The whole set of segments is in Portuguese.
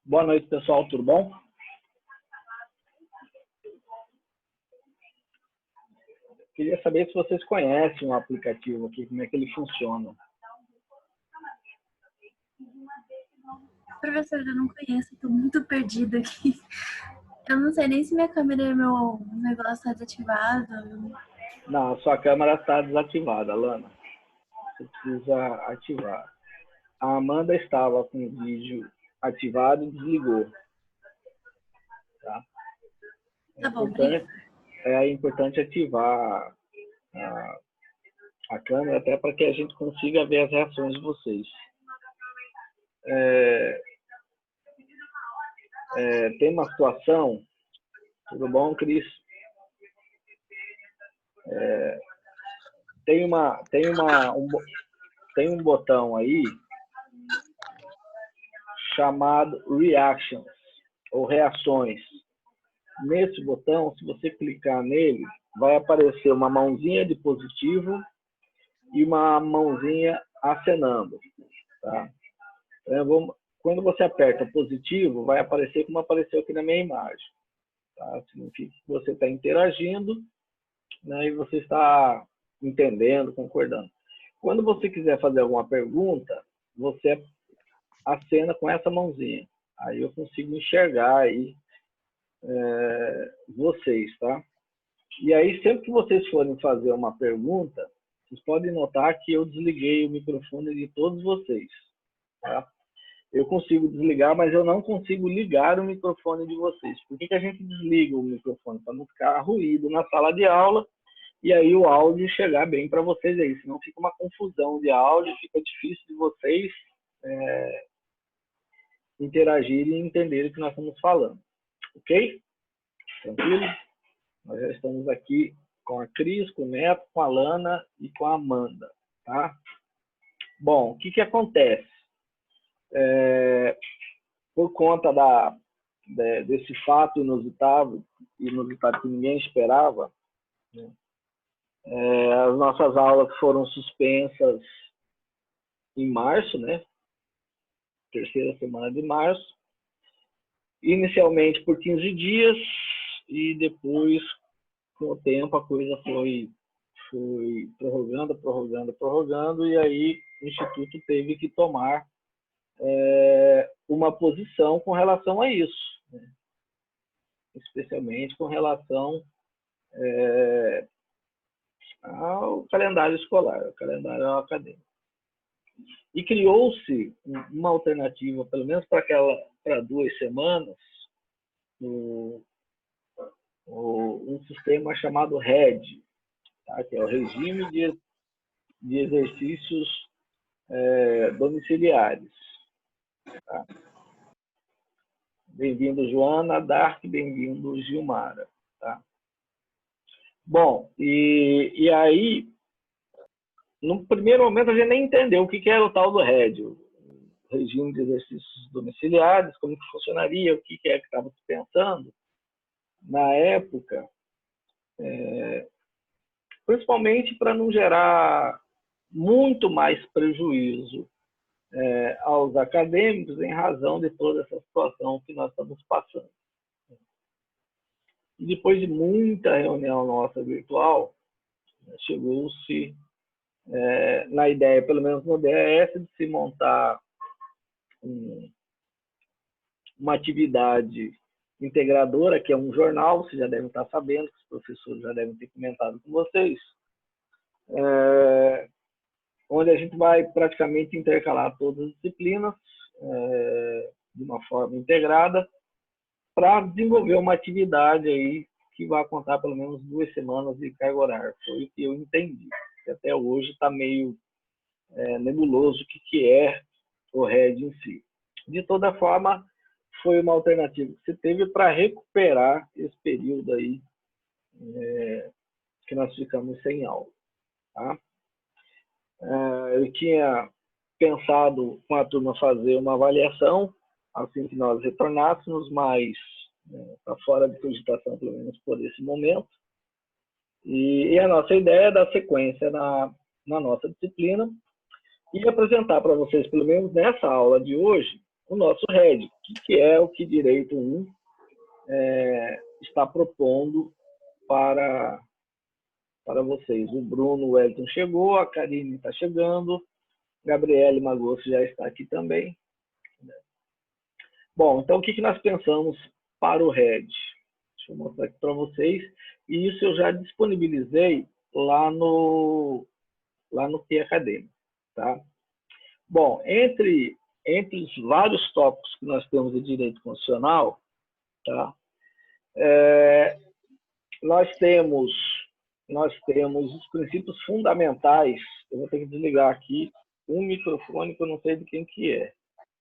Boa noite, pessoal, tudo bom? Queria saber se vocês conhecem o aplicativo aqui, como é que ele funciona. Professor, eu não conheço, estou muito perdida aqui. Eu não sei nem se minha câmera e meu negócio está desativado. Não, a sua câmera está desativada, Lana. Você precisa ativar. A Amanda estava com o vídeo ativado e desligou. Tá? Tá bom, obrigada. É importante ativar a câmera até para que a gente consiga ver as reações de vocês. Tem uma situação... Tudo bom, Cris? Tem um botão aí chamado Reactions, ou Reações. Nesse botão, se você clicar nele, vai aparecer uma mãozinha de positivo e uma mãozinha acenando. Tá? Então, quando você aperta positivo, vai aparecer como apareceu aqui na minha imagem. Tá? Significa que você está interagindo, né, e você está entendendo, concordando. Quando você quiser fazer alguma pergunta, você acena com essa mãozinha. Aí eu consigo enxergar aí vocês, tá? E aí, sempre que vocês forem fazer uma pergunta, vocês podem notar que eu desliguei o microfone de todos vocês, tá? Eu consigo desligar, mas eu não consigo ligar o microfone de vocês. Por que a gente desliga o microfone? Para não ficar ruído na sala de aula e aí o áudio chegar bem para vocês aí. Senão fica uma confusão de áudio, fica difícil de vocês interagirem e entenderem o que nós estamos falando. Ok? Tranquilo? Nós já estamos aqui com a Cris, com o Neto, com a Lana e com a Amanda. Tá? Bom, o que acontece? Por conta desse fato inusitado que ninguém esperava, né? As nossas aulas foram suspensas em março, né? Terceira semana de março, inicialmente por 15 dias e depois, com o tempo, a coisa foi prorrogando e aí o Instituto teve que tomar uma posição com relação a isso, né? Especialmente com relação ao calendário escolar, ao calendário acadêmico. E criou-se uma alternativa, pelo menos para 2 semanas, um sistema chamado RED, tá? Que é o Regime de Exercícios Domiciliares. Tá? Bem-vindo, Joana, Dark, bem-vindo, Gilmara. Tá? Bom, e aí, no primeiro momento, a gente nem entendeu o que era o tal do RED, o Regime de Exercícios Domiciliares, como que funcionaria, o que é que estava se pensando. Na época, principalmente para não gerar muito mais prejuízo aos acadêmicos em razão de toda essa situação que nós estamos passando. E depois de muita reunião nossa virtual, chegou-se na ideia, pelo menos no DAS, de se montar uma atividade integradora, que é um jornal, vocês já devem estar sabendo, que os professores já devem ter comentado com vocês, onde a gente vai praticamente intercalar todas as disciplinas de uma forma integrada para desenvolver uma atividade aí que vai contar pelo menos 2 semanas de carga horária. Foi o que eu entendi. Que até hoje está meio nebuloso o que é o RED em si. De toda forma, foi uma alternativa que se teve para recuperar esse período aí que nós ficamos sem aula. Tá? Eu tinha pensado com a turma fazer uma avaliação assim que nós retornássemos, mas para fora de cogitação, pelo menos por esse momento. E a nossa ideia é dar sequência na nossa disciplina e apresentar para vocês, pelo menos nessa aula de hoje, o nosso RED, que é o que Direito 1 está propondo para vocês. O Bruno Wellington chegou, a Karine está chegando, Gabriele Magosso já está aqui também. Bom, então o que nós pensamos para o RED? Deixa eu mostrar aqui para vocês. E isso eu já disponibilizei lá no P Acadêmico. Tá? Bom, entre os vários tópicos que nós temos de direito constitucional, tá? Nós temos os princípios fundamentais. Eu vou ter que desligar aqui um microfone que eu não sei de quem que é.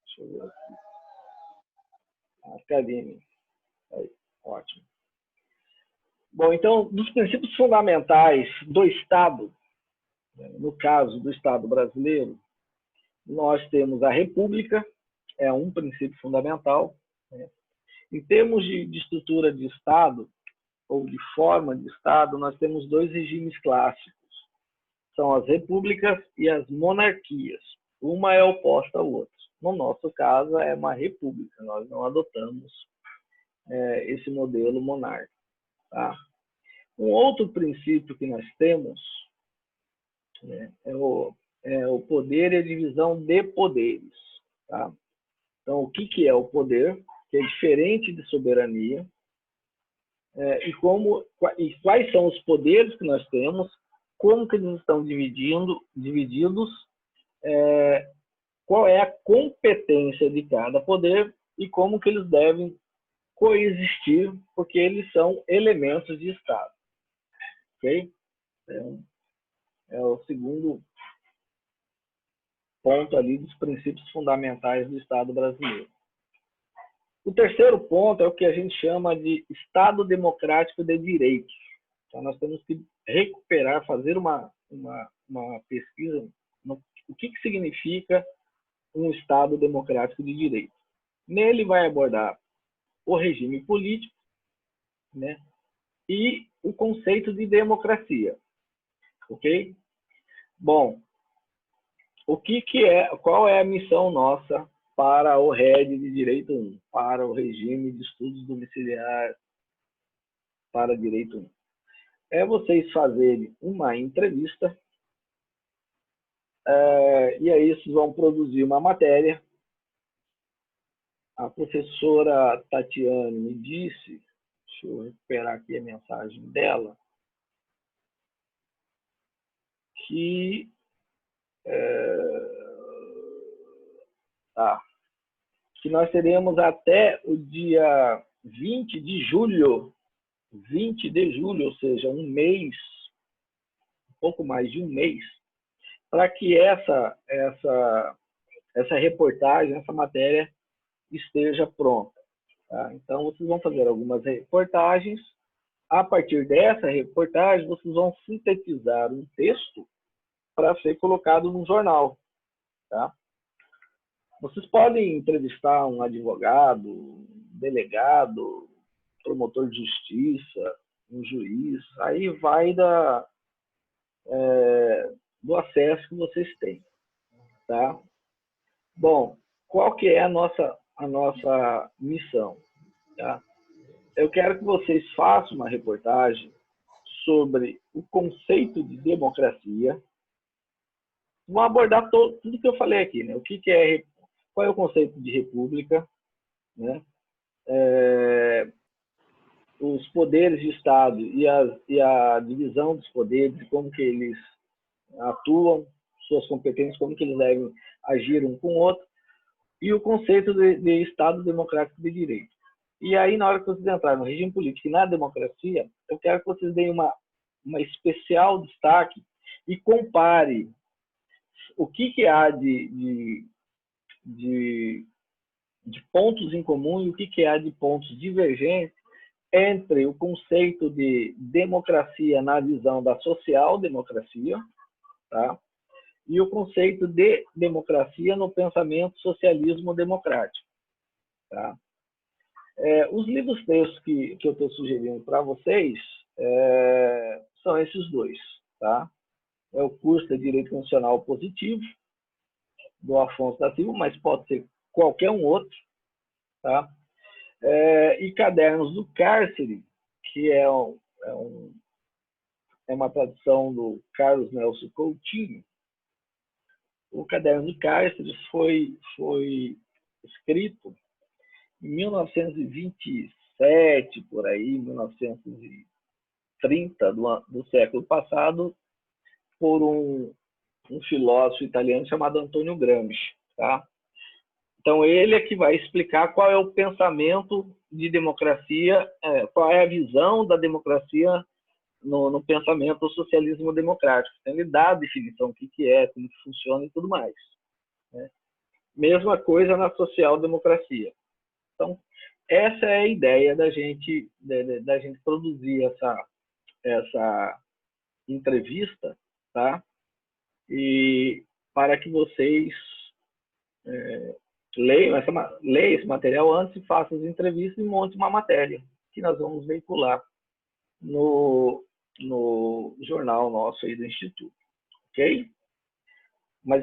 Deixa eu ver aqui. A Karine. Aí, ótimo. Bom, então, dos princípios fundamentais do Estado, no caso do Estado brasileiro, nós temos a República, é um princípio fundamental. Em termos de estrutura de Estado, ou de forma de Estado, nós temos 2 regimes clássicos. São as repúblicas e as monarquias. Uma é oposta à outra. No nosso caso, é uma república. Nós não adotamos esse modelo monárquico. Tá? Um outro princípio que nós temos é o poder e a divisão de poderes. Tá? Então, o que é o poder? Que é diferente de soberania. E quais são os poderes que nós temos, como que eles estão divididos qual é a competência de cada poder e como que eles devem coexistir, porque eles são elementos de Estado. Ok? Então, é o segundo ponto ali dos princípios fundamentais do Estado brasileiro. O terceiro ponto é o que a gente chama de Estado Democrático de Direitos. Então, nós temos que recuperar, fazer uma pesquisa no o que significa um Estado Democrático de Direitos. Nele vai abordar o regime político, né, e o conceito de democracia. Ok? Bom, qual é a missão nossa para o RED de Direito 1, para o regime de estudos domiciliares para Direito 1? É vocês fazerem uma entrevista, e aí vocês vão produzir uma matéria. A professora Tatiane me disse, deixa eu recuperar aqui a mensagem dela, que que nós teremos até o dia 20 de julho, ou seja, um mês, um pouco mais de um mês, para que essa reportagem, essa matéria esteja pronta. Tá? Então, vocês vão fazer algumas reportagens. A partir dessa reportagem, vocês vão sintetizar um texto para ser colocado no jornal. Tá? Vocês podem entrevistar um advogado, um delegado, promotor de justiça, um juiz. Aí vai do acesso que vocês têm. Tá? Bom, qual que é a nossa missão? Tá? Eu quero que vocês façam uma reportagem sobre o conceito de democracia. Vão abordar tudo que eu falei aqui, né? Qual é o conceito de república, né? Os poderes de Estado e a divisão dos poderes, como que eles atuam, suas competências, como que eles devem agir um com o outro, e o conceito de Estado Democrático de Direito. E aí, na hora que vocês entrarem no regime político e na democracia, eu quero que vocês deem uma especial destaque e compare o que há de pontos em comum e o que há de pontos divergentes entre o conceito de democracia na visão da social-democracia, tá? E o conceito de democracia no pensamento socialismo democrático. Tá? Os livros textos que eu estou sugerindo para vocês são esses dois. Tá? É o curso de Direito Constitucional Positivo, do Afonso da Silva, mas pode ser qualquer um outro. Tá? E Cadernos do Cárcere, que é uma tradução do Carlos Nelson Coutinho. O Caderno do Cárcere foi escrito em 1927, por aí, 1930 do século passado, por um filósofo italiano chamado Antonio Gramsci. Tá? Então, ele é que vai explicar qual é o pensamento de democracia, qual é a visão da democracia no pensamento do socialismo democrático. Então, ele dá a definição, o que é, como funciona e tudo mais. Né? Mesma coisa na social-democracia. Então, essa é a ideia da gente produzir essa entrevista, tá? E para que vocês leiam esse material antes e façam as entrevistas e monte uma matéria que nós vamos veicular no jornal nosso aí do Instituto, ok? Mas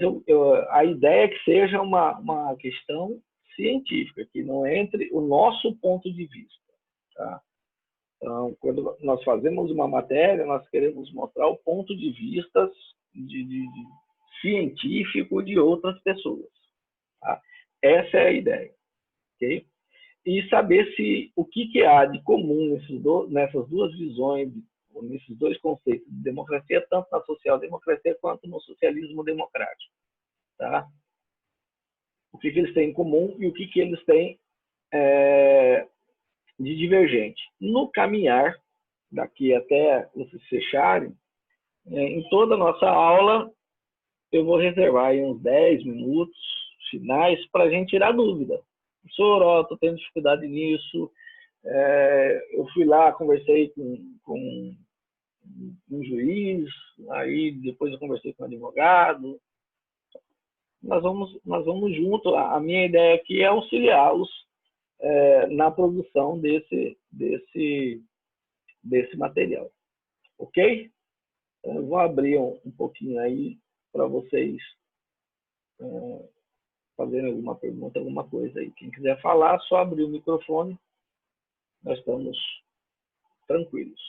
a ideia é que seja uma questão científica, que não entre o nosso ponto de vista. Tá? Então, quando nós fazemos uma matéria, nós queremos mostrar o ponto de vista científico de outras pessoas. Tá? Essa é a ideia. Okay? E saber o que há de comum nessas duas visões, nesses dois conceitos de democracia, tanto na social-democracia quanto no socialismo democrático. Tá? o que eles têm em comum e o que eles têm de divergente. No caminhar, daqui até vocês fecharem, em toda a nossa aula, eu vou reservar aí uns 10 minutos finais para a gente tirar dúvida. Professor, estou tendo dificuldade nisso, eu fui lá, conversei com um juiz, aí depois eu conversei com um advogado. Nós vamos junto. A minha ideia aqui é auxiliá-los na produção desse material. Ok? Então, eu vou abrir um pouquinho aí para vocês fazerem alguma pergunta, alguma coisa aí. Quem quiser falar, só abrir o microfone. Nós estamos tranquilos.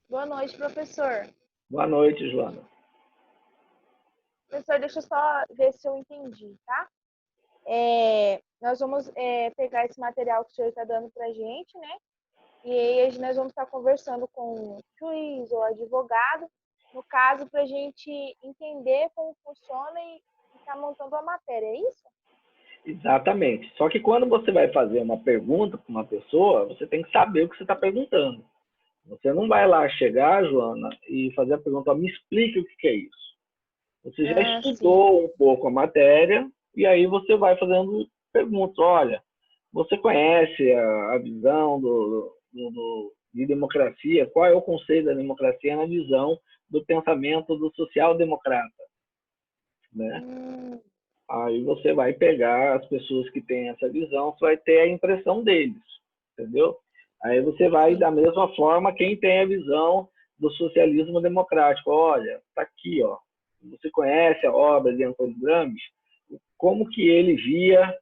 Boa noite, professor. Boa noite, Joana. Professor, deixa eu só ver se eu entendi, tá? Nós vamos pegar esse material que o senhor está dando para a gente, né? E aí nós vamos estar conversando com o juiz ou advogado, no caso, para a gente entender como funciona e estar montando a matéria, é isso? Exatamente. Só que quando você vai fazer uma pergunta para uma pessoa, você tem que saber o que você está perguntando. Você não vai lá chegar, Joana, e fazer a pergunta, me explique o que é isso. Você já estudou um pouco a matéria e aí você vai fazendo perguntas. Olha, você conhece a visão de democracia? Qual é o conceito da democracia na visão do pensamento do social-democrata? Né? Aí você vai pegar as pessoas que têm essa visão, você vai ter a impressão deles, entendeu? Aí você vai, da mesma forma, quem tem a visão do socialismo democrático. Olha, está aqui, ó. Você conhece a obra de Antônio Gramsci? Como que ele via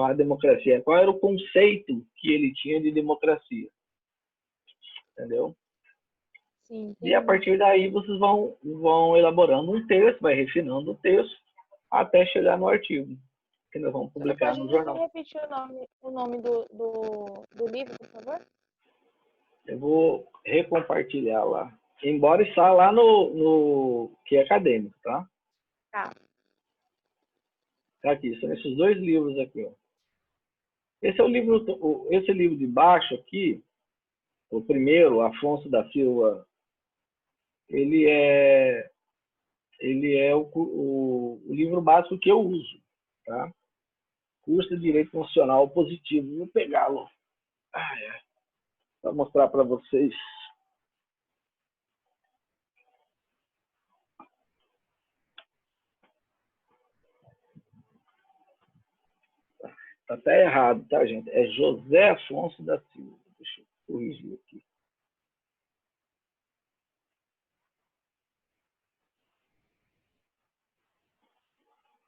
a democracia? Qual era o conceito que ele tinha de democracia? Entendeu? Sim, e a partir daí vocês vão elaborando um texto, vai refinando o texto, até chegar no artigo, que nós vamos publicar no jornal. Você pode repetir o nome do livro, por favor? Eu vou recompartilhar lá. Embora está lá no que é acadêmico, tá? Tá. Tá aqui, são esses dois livros aqui, ó. Esse livro de baixo aqui, o primeiro, Afonso da Silva, ele é o livro básico que eu uso, tá? Curso de Direito Constitucional Positivo. Vou pegá-lo para mostrar para vocês. Tá até errado, tá, gente? É José Afonso da Silva. Deixa eu corrigir aqui.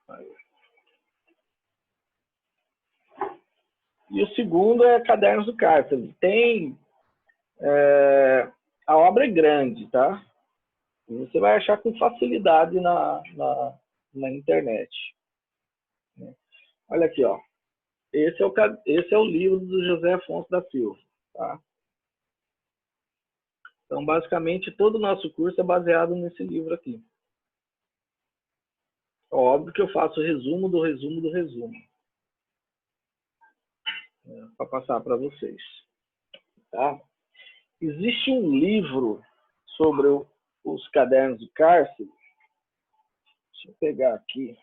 Aí. E o segundo é Cadernos do Cárcere. Tem... a obra é grande, tá? Você vai achar com facilidade na internet. Olha aqui, ó. Esse é o livro do José Afonso da Silva, tá? Então, basicamente, todo o nosso curso é baseado nesse livro aqui. Óbvio que eu faço resumo do resumo do resumo, para passar para vocês. Tá? Existe um livro sobre os cadernos de cárcere. Deixa eu pegar aqui.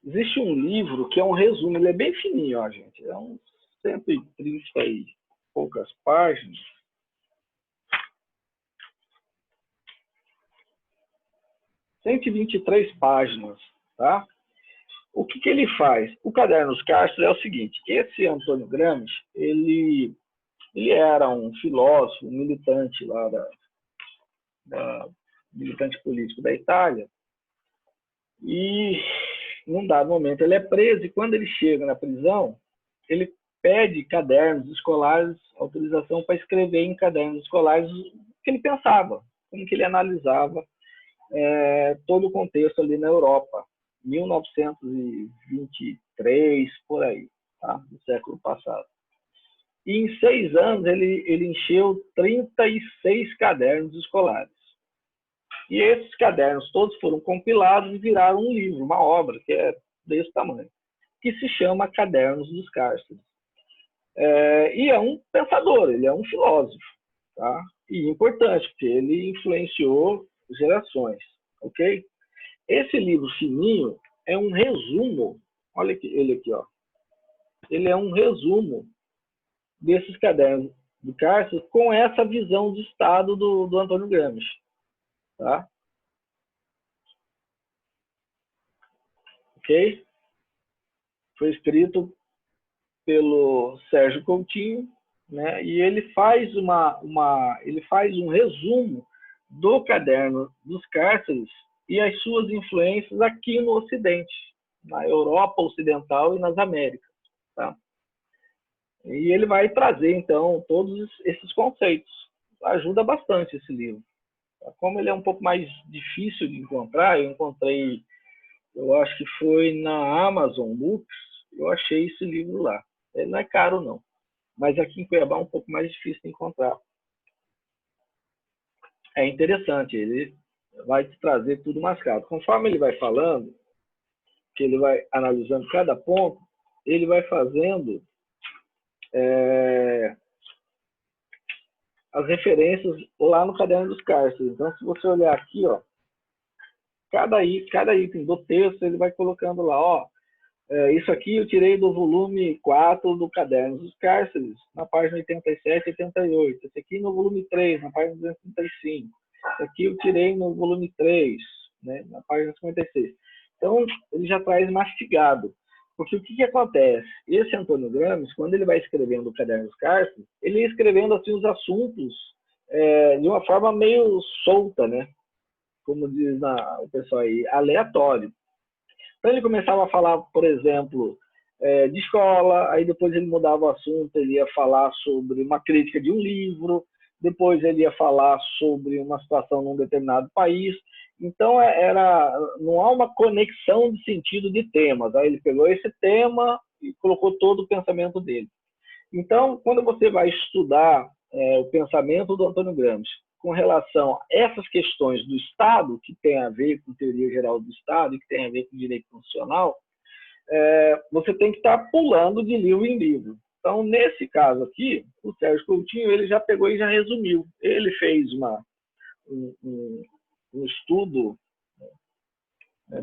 Existe um livro que é um resumo, ele é bem fininho, ó, gente. É uns 130 e poucas páginas. – 123 páginas, tá? O que ele faz? O Cadernos Cárcere é o seguinte: esse Antônio Gramsci, ele era um filósofo, um militante lá militante político da Itália, e num dado momento ele é preso, e quando ele chega na prisão, ele pede cadernos escolares, autorização para escrever em cadernos escolares o que ele pensava, como que ele analisava todo o contexto ali na Europa, 1923, por aí, tá? Do século passado. E em 6 anos ele encheu 36 cadernos escolares. E esses cadernos todos foram compilados e viraram um livro, uma obra, que é desse tamanho, que se chama Cadernos dos Cárceres. E é um pensador, ele é um filósofo, tá? E importante, porque ele influenciou gerações, ok? Esse livro fininho é um resumo, olha aqui, ele aqui, ó. Ele é um resumo desses cadernos do Cárceres com essa visão de Estado do Antônio Gramsci, tá? Ok? Foi escrito pelo Sérgio Coutinho, né? E ele faz ele faz um resumo do Caderno dos Cárceres e as suas influências aqui no Ocidente, na Europa Ocidental e nas Américas, tá? E ele vai trazer, então, todos esses conceitos. Ajuda bastante esse livro. Como ele é um pouco mais difícil de encontrar, eu encontrei, eu acho que foi na Amazon Books, eu achei esse livro lá. Ele não é caro, não. Mas aqui em Cuiabá é um pouco mais difícil de encontrar. É interessante, ele vai te trazer tudo mascado. Conforme ele vai falando, que ele vai analisando cada ponto, ele vai fazendo as referências lá no Caderno dos Cárceres. Então, se você olhar aqui, ó, cada item do texto, ele vai colocando lá, ó, isso aqui eu tirei do volume 4 do Caderno dos Cárceres, na página 87 e 88. Esse aqui no volume 3, na página 235. Esse aqui eu tirei no volume 3, né, na página 56. Então, ele já traz mastigado. Porque o que acontece? Esse Antônio Gramsci, quando ele vai escrevendo o Caderno dos Cárceres, ele ia escrevendo assim, os assuntos de uma forma meio solta, né? Como diz o pessoal aí, aleatório. Então ele começava a falar, por exemplo, de escola, aí depois ele mudava o assunto, ele ia falar sobre uma crítica de um livro, depois ele ia falar sobre uma situação num determinado país. Então, não há uma conexão de sentido de temas. Aí ele pegou esse tema e colocou todo o pensamento dele. Então, quando você vai estudar o pensamento do Antônio Gramsci com relação a essas questões do Estado, que tem a ver com teoria geral do Estado e que tem a ver com direito constitucional, você tem que estar pulando de livro em livro. Então, nesse caso aqui, o Sérgio Coutinho ele já pegou e já resumiu. Ele fez um estudo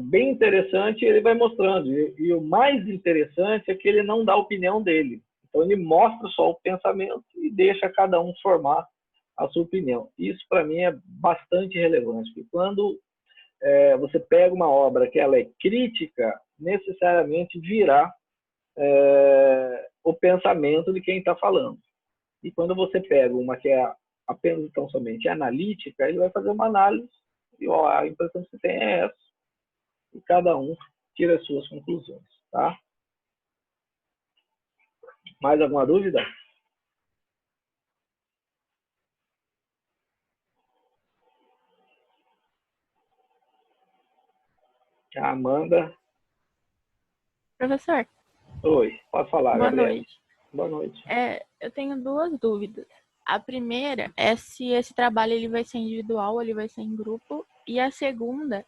bem interessante, ele vai mostrando. E o mais interessante é que ele não dá a opinião dele. Então, ele mostra só o pensamento e deixa cada um formar a sua opinião. Isso, para mim, é bastante relevante, porque quando você pega uma obra que ela é crítica, necessariamente virá o pensamento de quem está falando. E quando você pega uma que é apenas tão somente analítica, ele vai fazer uma análise e a impressão que você tem é essa. E cada um tira as suas conclusões, tá? Mais alguma dúvida? A Amanda. Professor. Oi, pode falar, Boa Gabriela. noite. Boa noite. Eu tenho 2 dúvidas. A primeira é se esse trabalho ele vai ser individual ou ele vai ser em grupo. E a segunda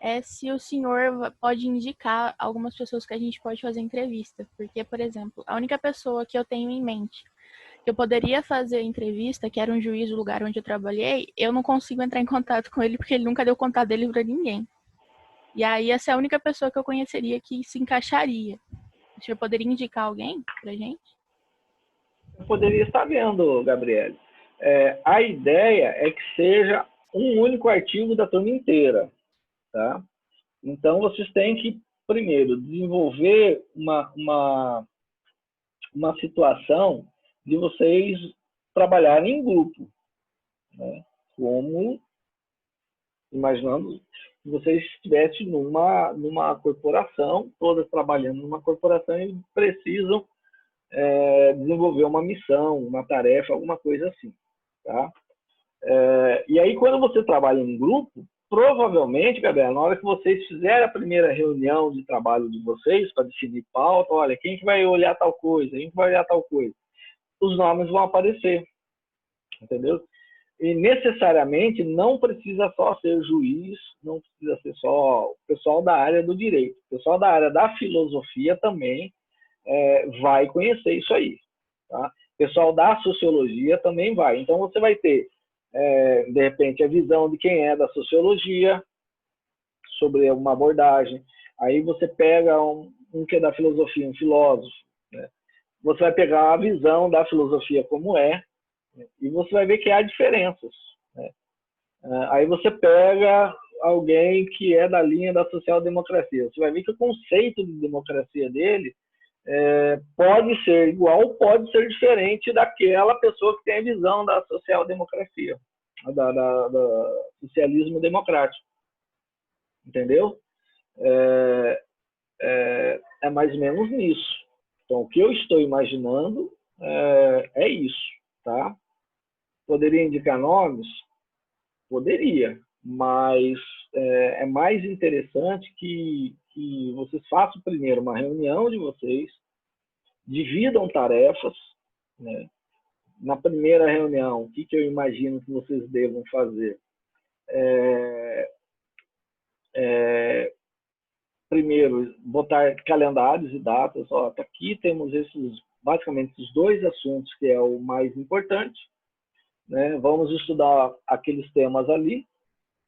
é se o senhor pode indicar algumas pessoas que a gente pode fazer entrevista. Porque, por exemplo, a única pessoa que eu tenho em mente que eu poderia fazer entrevista, que era um juiz do lugar onde eu trabalhei, eu não consigo entrar em contato com ele porque ele nunca deu contato dele para ninguém. E aí essa é a única pessoa que eu conheceria que se encaixaria. O senhor poderia indicar alguém pra gente? Eu poderia estar vendo, Gabriele. A ideia é que seja um único artigo da turma inteira, tá? Então, vocês têm que, primeiro, desenvolver uma situação de vocês trabalharem em grupo, né? Como, imaginando que vocês estivessem numa corporação, todas trabalhando numa corporação e precisam desenvolver uma missão, uma tarefa, alguma coisa assim, tá? E aí, quando você trabalha em grupo, provavelmente, Gabriela, na hora que vocês fizerem a primeira reunião de trabalho de vocês, para definir pauta, olha, quem que vai olhar tal coisa, quem que vai olhar tal coisa, os nomes vão aparecer, entendeu? E necessariamente não precisa só ser juiz, não precisa ser só o pessoal da área do direito. O pessoal da área da filosofia também vai conhecer isso aí. Tá? O pessoal da sociologia também vai. Então você vai ter, de repente, a visão de quem é da sociologia sobre uma abordagem. Aí você pega um que é da filosofia, um filósofo. Né? Você vai pegar a visão da filosofia como é, e você vai ver que há diferenças. Né? Aí você pega alguém que é da linha da social-democracia. Você vai ver que o conceito de democracia dele pode ser igual, pode ser diferente daquela pessoa que tem a visão da social-democracia, da socialismo democrático. Entendeu? É mais ou menos nisso. Então, o que eu estou imaginando é isso. Tá? Poderia indicar nomes? Poderia, mas é mais interessante que vocês façam primeiro uma reunião de vocês, dividam tarefas. Né? Na primeira reunião, o que eu imagino que vocês devam fazer? Primeiro, botar calendários e datas. Ó, tá aqui temos basicamente esses dois assuntos que é o mais importante. Né? Vamos estudar aqueles temas ali,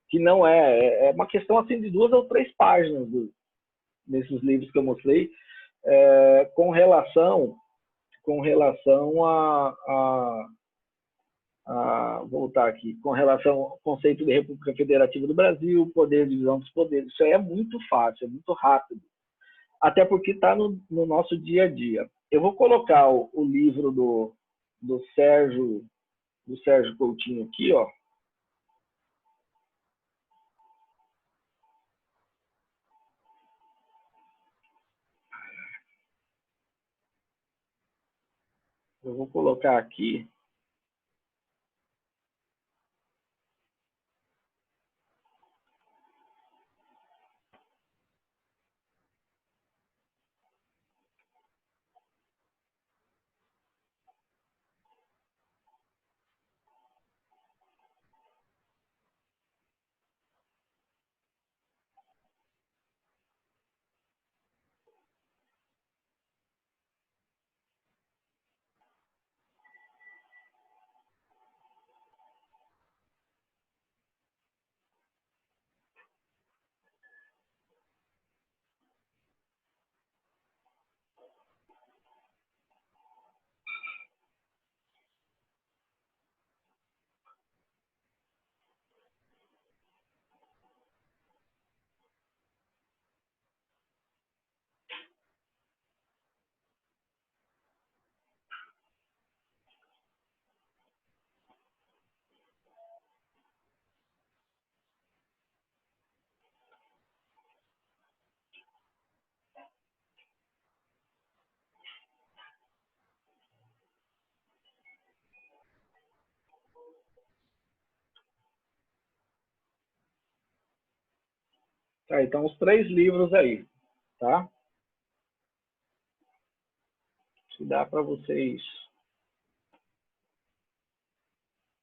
que não é uma questão assim de 2 ou 3 páginas desses livros que eu mostrei, com relação voltar aqui, com relação ao conceito de República Federativa do Brasil, poder, divisão dos poderes. Isso aí é muito fácil, é muito rápido, até porque está no nosso dia a dia. Eu vou colocar o livro do Sérgio Coutinho aqui, ó. Eu vou colocar aqui. Tá, então, os 3 livros aí, tá? Se dá para vocês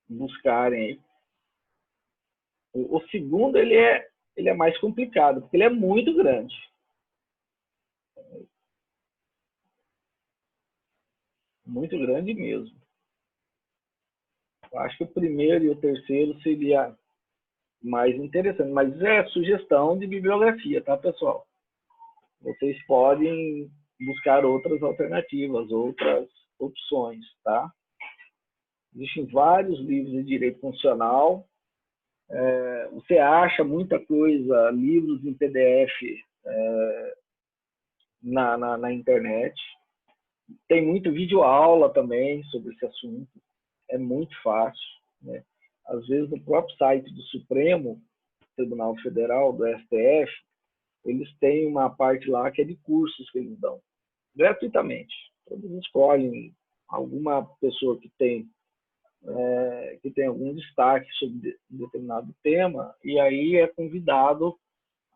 buscarem aí. O segundo, ele é mais complicado, porque ele é muito grande. Muito grande mesmo. Eu acho que o primeiro e o terceiro seria mais interessante, mas é sugestão de bibliografia, tá, pessoal? Vocês podem buscar outras alternativas, outras opções, tá? Existem vários livros de direito constitucional. Você acha muita coisa, livros em PDF na internet. Tem muito vídeo aula também sobre esse assunto. É muito fácil. Né? Às vezes, no próprio site do Supremo Tribunal Federal, do STF, eles têm uma parte lá que é de cursos que eles dão, gratuitamente. Eles escolhem alguma pessoa que tem que tem algum destaque sobre um determinado tema, e aí é convidado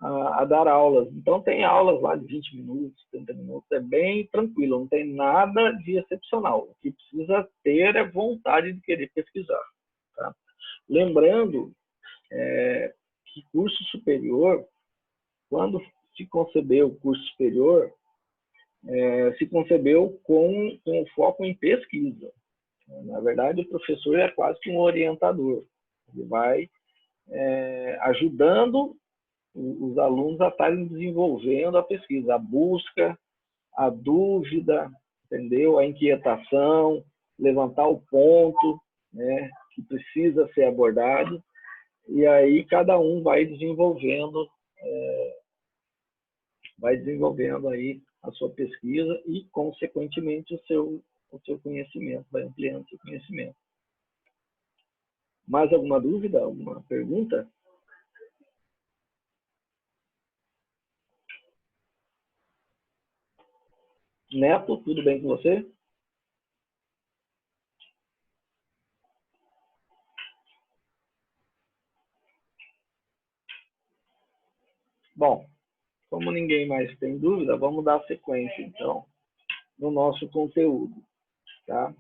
a dar aulas. Então, tem aulas lá de 20 minutos, 30 minutos, é bem tranquilo, não tem nada de excepcional. O que precisa ter é vontade de querer pesquisar. Tá? Lembrando que curso superior, quando se concebeu o curso superior, se concebeu com foco em pesquisa. Na verdade, o professor é quase que um orientador. Ele vai ajudando os alunos a estarem desenvolvendo a pesquisa, a busca, a dúvida, entendeu? A inquietação, levantar o ponto, né, que precisa ser abordado, e aí cada um vai desenvolvendo aí a sua pesquisa e, consequentemente, o seu conhecimento, vai ampliando o seu conhecimento. Mais alguma dúvida? Alguma pergunta? Neto, tudo bem com você? Bom, como ninguém mais tem dúvida, vamos dar sequência, então, no nosso conteúdo, tá?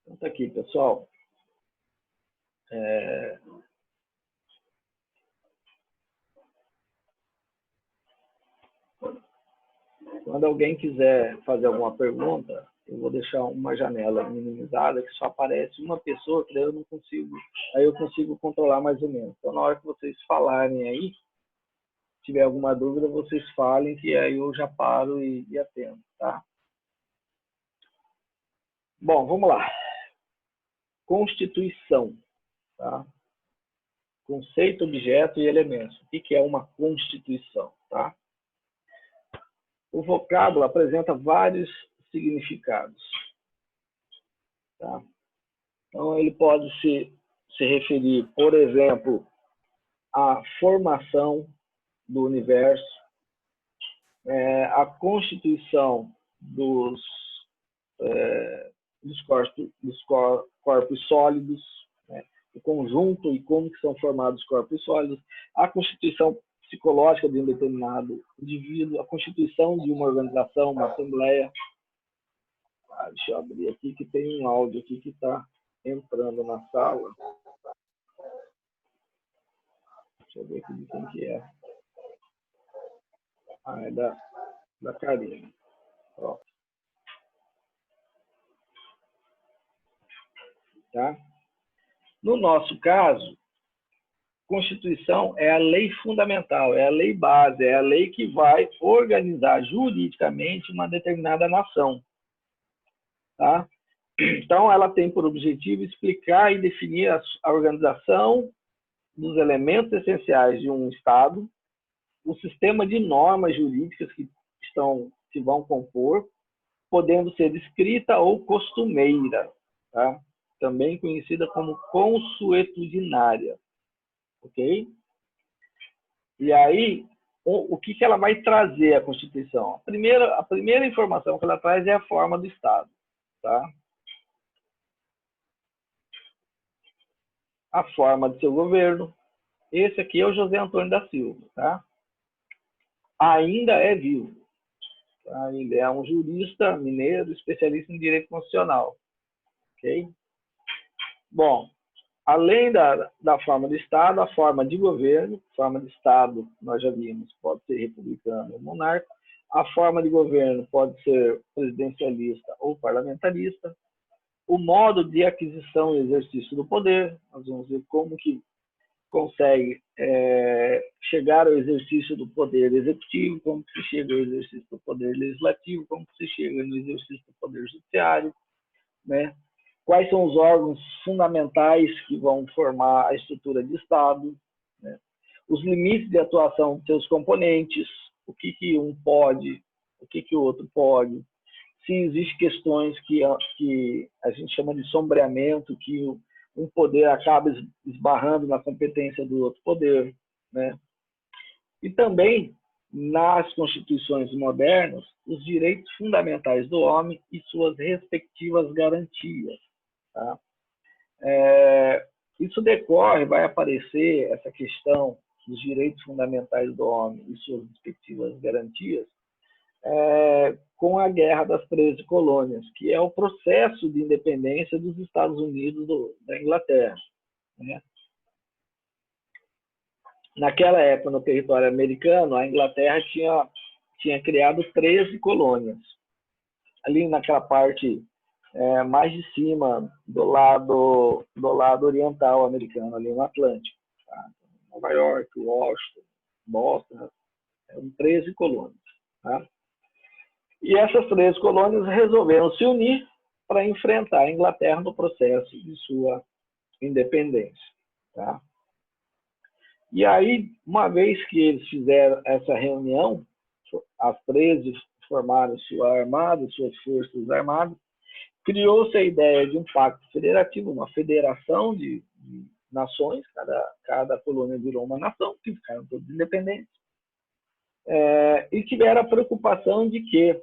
Então, tá aqui, pessoal. Quando alguém quiser fazer alguma pergunta, eu vou deixar uma janela minimizada que só aparece uma pessoa, que daí eu não consigo, aí eu consigo controlar mais ou menos. Então, na hora que vocês falarem aí, se tiver alguma dúvida, vocês falem, que aí eu já paro e atendo, tá? Bom, vamos lá. Constituição, tá? Conceito, objeto e elementos. O que é uma constituição, tá? O vocábulo apresenta vários significados, tá? Então, ele pode se referir, por exemplo, à formação do universo, à constituição dos corpos sólidos, né? O conjunto e como que são formados os corpos sólidos, a constituição psicológica de um determinado indivíduo, a constituição de uma organização, uma assembleia. Deixa eu abrir aqui que tem um áudio aqui que está entrando na sala. Deixa eu ver aqui de quem que é. É da Karine. Pronto. Tá? No nosso caso, Constituição é a lei fundamental, é a lei base, é a lei que vai organizar juridicamente uma determinada nação. Tá? Então, ela tem por objetivo explicar e definir a organização dos elementos essenciais de um Estado, o sistema de normas jurídicas que vão compor, podendo ser escrita ou costumeira, tá? Também conhecida como consuetudinária. Ok? E aí, o que ela vai trazer a Constituição? A primeira informação que ela traz é a forma do Estado. Tá? A forma do seu governo. Esse aqui é o José Antônio da Silva. Tá? Ainda é vivo. Tá? Ele é um jurista mineiro, especialista em direito constitucional. Ok? Bom, além da forma do Estado, a forma de governo, forma de Estado, nós já vimos, pode ser republicano ou monárquico, a forma de governo pode ser presidencialista ou parlamentarista, o modo de aquisição e exercício do poder, nós vamos ver como que consegue chegar ao exercício do poder executivo, como que se chega ao exercício do poder legislativo, como que se chega no exercício do poder judiciário, né? Quais são os órgãos fundamentais que vão formar a estrutura de Estado, né? Os limites de atuação de seus componentes, o que um pode, o que o outro pode, se existem questões que a gente chama de sombreamento, que um poder acaba esbarrando na competência do outro poder, né? E também nas constituições modernas os direitos fundamentais do homem e suas respectivas garantias. Tá? Isso decorre, vai aparecer essa questão dos direitos fundamentais do homem e suas respectivas garantias com a Guerra das 13 Colônias, que é o processo de independência dos Estados Unidos da Inglaterra. Né? Naquela época, no território americano, a Inglaterra tinha criado 13 colônias. Ali naquela parte mais de cima, do lado oriental americano, ali no Atlântico. Tá? Nova York, Washington, Boston, eram 13 colônias. Tá? E essas 13 colônias resolveram se unir para enfrentar a Inglaterra no processo de sua independência. Tá? E aí, uma vez que eles fizeram essa reunião, as 13 formaram sua armada, suas forças armadas, criou-se a ideia de um pacto federativo, uma federação de nações, cada colônia virou uma nação, que ficaram todos independentes, e tiveram a preocupação de que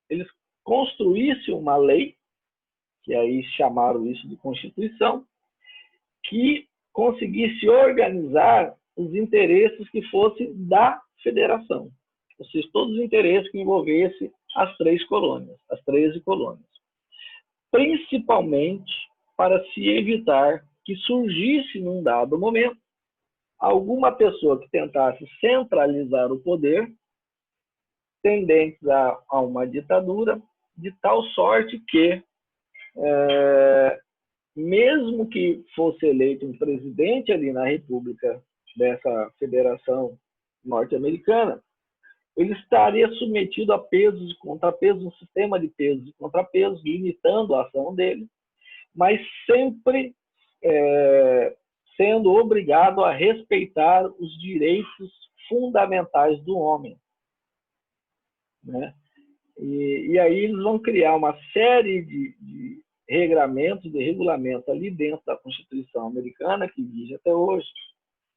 eles construíssem uma lei, que aí chamaram isso de Constituição, que conseguisse organizar os interesses que fossem da federação, ou seja, todos os interesses que envolvessem as 13 colônias, principalmente para se evitar que surgisse num dado momento alguma pessoa que tentasse centralizar o poder, tendentes a uma ditadura, de tal sorte que mesmo que fosse eleito um presidente ali na República dessa Federação Norte-Americana, ele estaria submetido a pesos e contrapesos, um sistema de pesos e contrapesos, limitando a ação dele, mas sempre sendo obrigado a respeitar os direitos fundamentais do homem. Né? E aí eles vão criar uma série de regramentos, de regulamentos ali dentro da Constituição americana, que vige até hoje,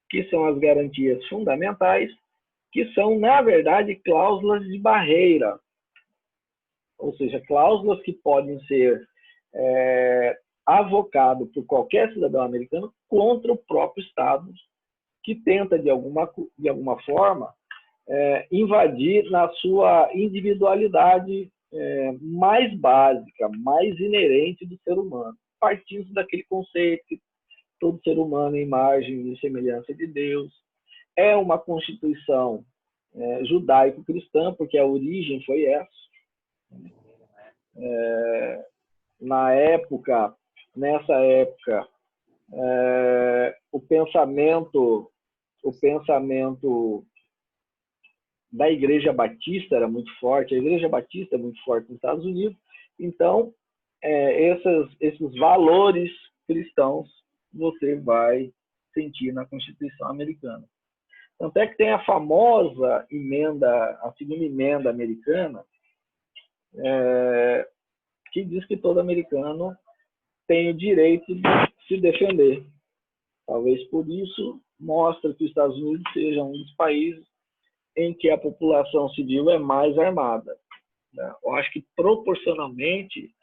que são as garantias fundamentais, que são, na verdade, cláusulas de barreira, ou seja, cláusulas que podem ser avocadas por qualquer cidadão americano contra o próprio Estado, que tenta, de alguma forma, invadir na sua individualidade mais básica, mais inerente do ser humano, partindo daquele conceito que todo ser humano é imagem e semelhança de Deus. É uma constituição judaico-cristã, porque a origem foi essa. Nessa época, o pensamento da Igreja Batista era muito forte, a Igreja Batista é muito forte nos Estados Unidos, então esses valores cristãos você vai sentir na Constituição americana. Tanto é que tem a famosa a segunda emenda americana, que diz que todo americano tem o direito de se defender. Talvez por isso mostra que os Estados Unidos seja um dos países em que a população civil é mais armada. Eu acho que proporcionalmente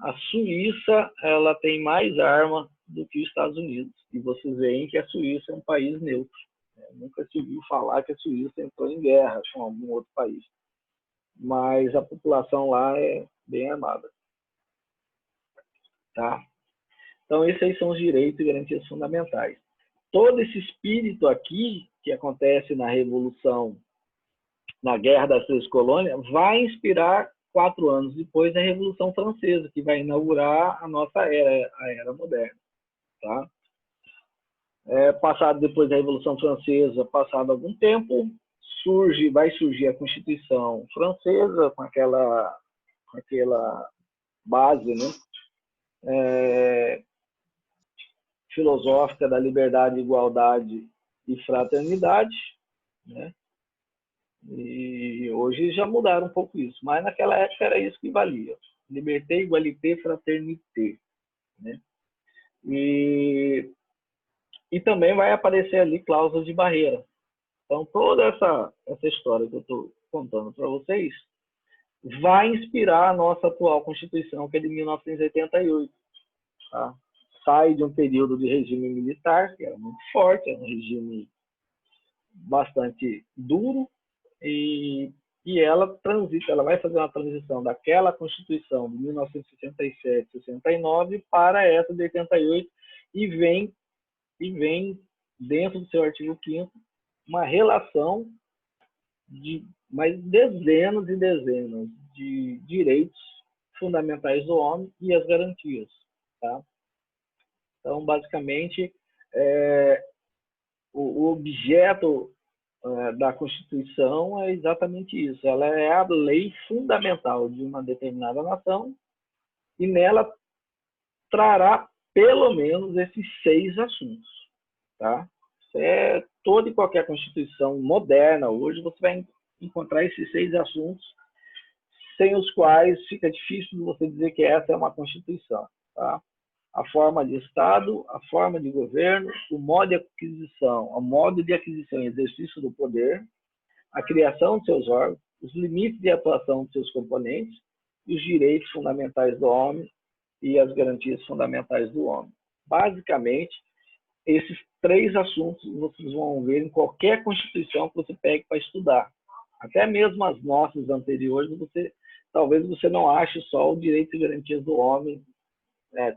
a Suíça ela tem mais arma do que os Estados Unidos. E vocês veem que a Suíça é um país neutro. Nunca se ouviu falar que a Suíça entrou em guerra com algum outro país. Mas a população lá é bem armada. Tá? Então, esses aí são os direitos e garantias fundamentais. Todo esse espírito aqui, que acontece na Revolução, na Guerra das 13 Colônias, vai inspirar 4 anos depois a Revolução Francesa, que vai inaugurar a nossa era, a Era Moderna. Tá? Passado depois da Revolução Francesa, passado algum tempo, vai surgir a Constituição Francesa, com aquela base, né? Filosófica da liberdade, igualdade e fraternidade, né? E hoje já mudaram um pouco isso, mas naquela época era isso que valia: liberté, igualité, fraternité, né? E também vai aparecer ali cláusulas de barreira, Então, toda essa história que eu estou contando para vocês vai inspirar a nossa atual Constituição, que é de 1988. Tá? Sai de um período de regime militar, que era muito forte, era um regime bastante duro, e ela vai fazer uma transição daquela Constituição de 1967, 69 para essa de 88, e vem dentro do seu artigo 5º uma relação de mais dezenas e dezenas de direitos fundamentais do homem e as garantias. Tá? Então, basicamente, o objeto da Constituição é exatamente isso. Ela é a lei fundamental de uma determinada nação e nela trará pelo menos esses 6 assuntos. Tá? Toda e qualquer Constituição moderna hoje, você vai encontrar esses 6 assuntos, sem os quais fica difícil de você dizer que essa é uma Constituição. Tá? A forma de Estado, a forma de governo, o modo de aquisição e exercício do poder, a criação de seus órgãos, os limites de atuação de seus componentes e os direitos fundamentais do homem e as garantias fundamentais do homem. Basicamente, esses 3 assuntos vocês vão ver em qualquer Constituição que você pegue para estudar. Até mesmo as nossas anteriores, talvez você não ache só o direito e garantias do homem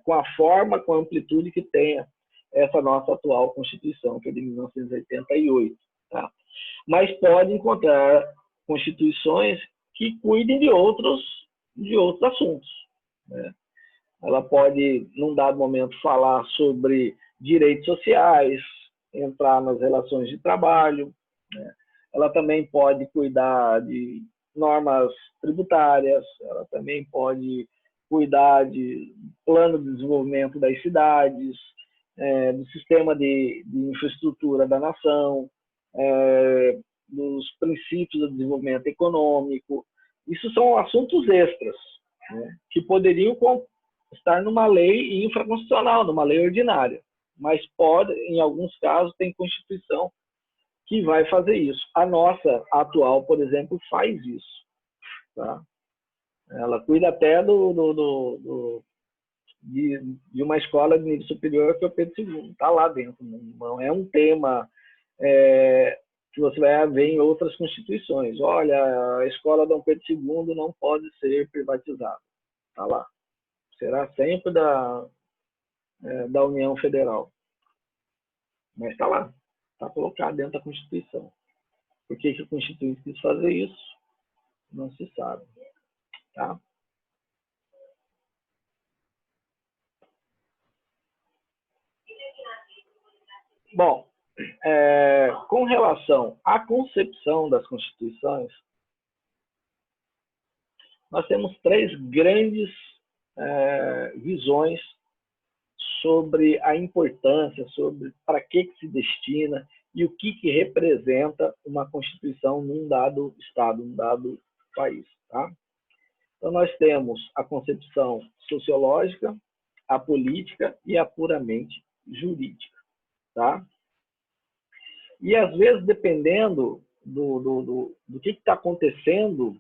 com a forma, com a amplitude que tenha essa nossa atual Constituição, que é de 1988. Tá? Mas pode encontrar constituições que cuidem de outros assuntos. Né? Ela pode, num dado momento, falar sobre direitos sociais, entrar nas relações de trabalho. Né? Ela também pode cuidar de normas tributárias, ela também pode cuidar de plano de desenvolvimento das cidades, do sistema de infraestrutura da nação, dos princípios do desenvolvimento econômico. Isso são assuntos extras, né, que poderiam estar numa lei infraconstitucional, numa lei ordinária, mas em alguns casos, tem Constituição que vai fazer isso. A nossa atual, por exemplo, faz isso. Tá? Ela cuida até de uma escola de nível superior, que é o Pedro II, está lá dentro. Não é um tema que você vai ver em outras constituições. Olha, a escola Dom Pedro II não pode ser privatizada. Está lá. Será sempre da União Federal. Mas está lá. Está colocado dentro da Constituição. Por que a Constituição quis fazer isso? Não se sabe. Tá? Bom, com relação à concepção das constituições, nós temos 3 grandes visões sobre a importância, sobre para que se destina e o que representa uma Constituição num dado Estado, num dado país. Tá? Então, nós temos a concepção sociológica, a política e a puramente jurídica. Tá? E, às vezes, dependendo do que está acontecendo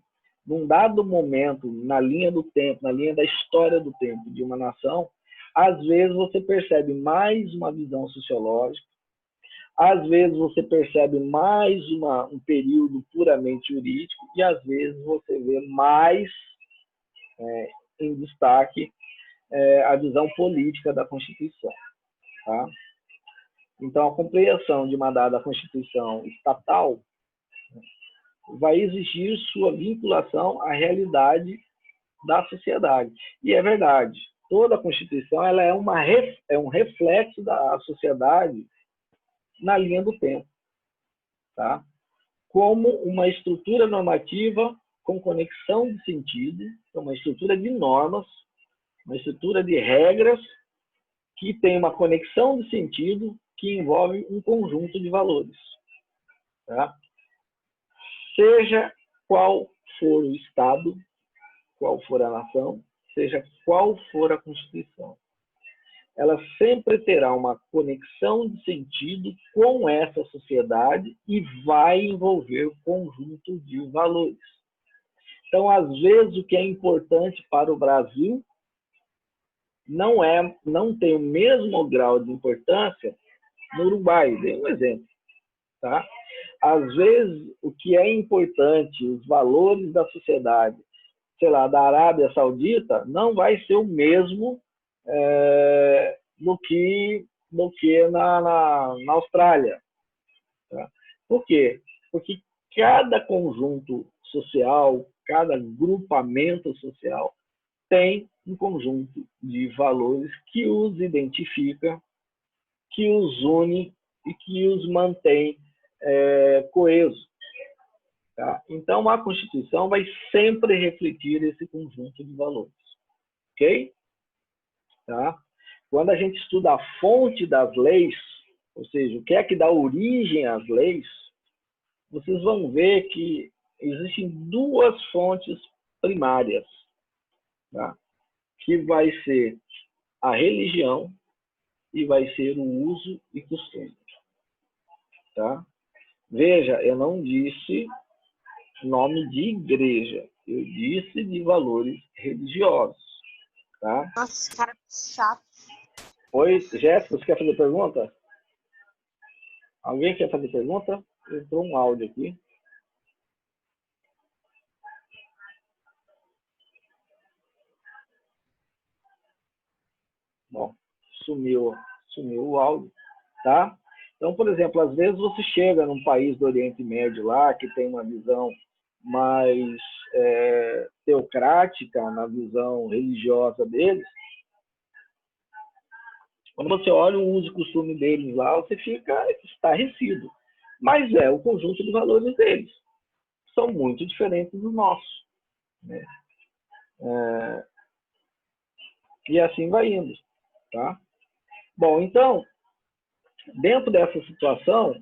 num dado momento, na linha do tempo, na linha da história do tempo de uma nação, às vezes você percebe mais uma visão sociológica, às vezes você percebe mais um período puramente jurídico e, às vezes, você vê mais em destaque a visão política da Constituição. Tá? Então, a compreensão de uma dada Constituição estatal vai exigir sua vinculação à realidade da sociedade. E é verdade, toda a Constituição ela é um reflexo da sociedade na linha do tempo, tá? Como uma estrutura normativa com conexão de sentido, uma estrutura de normas, uma estrutura de regras que tem uma conexão de sentido que envolve um conjunto de valores. Tá? Seja qual for o Estado, qual for a nação, seja qual for a Constituição. ela sempre terá uma conexão de sentido com essa sociedade e vai envolver conjunto de valores. Então, às vezes, o que é importante para o Brasil não tem o mesmo grau de importância no Uruguai. Dei um exemplo. Tá? Às vezes, o que é importante, os valores da sociedade, sei lá, da Arábia Saudita, não vai ser o mesmo do que na Austrália. Tá? Por quê? Porque cada conjunto social, cada grupamento social tem um conjunto de valores que os identifica, que os une e que os mantém coesos. Tá? Então, a Constituição vai sempre refletir esse conjunto de valores. Ok? Tá? Quando a gente estuda a fonte das leis, ou seja, o que é que dá origem às leis, vocês vão ver que existem duas fontes primárias, tá? Que vai ser a religião e vai ser o uso e costume. Tá? Veja, eu não disse nome de igreja, eu disse de valores religiosos. Tá? Nossa, cara chato. Oi, Jéssica, você quer fazer pergunta? Alguém quer fazer pergunta? Entrou um áudio aqui. Bom, sumiu o áudio, tá? Então, por exemplo, às vezes você chega num país do Oriente Médio lá, que tem uma visão mais teocrática, na visão religiosa deles, quando você olha o uso e costume deles lá, você fica estarrecido. Mas é o conjunto de valores deles. São muito diferentes dos nossos. Né? E assim vai indo. Tá? Bom, então, dentro dessa situação,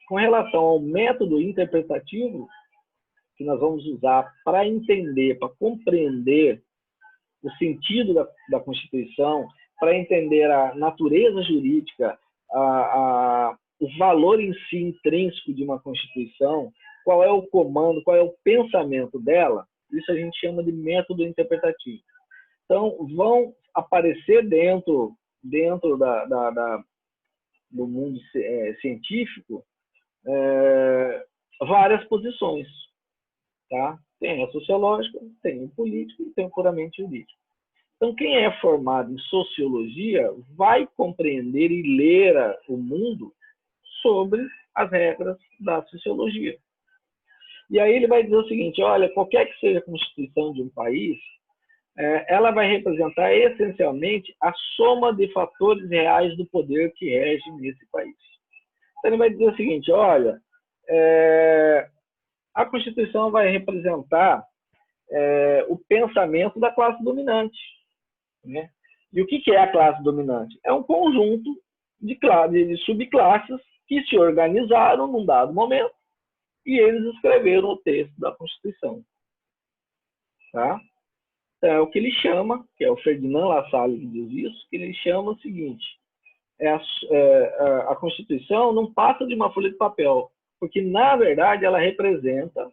com relação ao método interpretativo que nós vamos usar para entender, para compreender o sentido da Constituição, para entender a natureza jurídica, o valor em si intrínseco de uma Constituição, qual é o comando, qual é o pensamento dela, isso a gente chama de método interpretativo. Então, vão aparecer dentro do mundo científico várias posições. Tá? Tem a sociológica, tem o político e tem o puramente jurídico. Então, quem é formado em sociologia vai compreender e ler o mundo sobre as regras da sociologia. E aí ele vai dizer o seguinte, olha, qualquer que seja a constituição de um país, ela vai representar essencialmente a soma de fatores reais do poder que rege nesse país. Então ele vai dizer o seguinte, olha, a Constituição vai representar o pensamento da classe dominante. Né? E o que é a classe dominante? É um conjunto de subclasses que se organizaram num dado momento e eles escreveram o texto da Constituição. Tá? Então, é o que ele chama, que é o Ferdinand Lassalle que diz isso, que ele chama o seguinte, a Constituição não passa de uma folha de papel, porque, na verdade, ela representa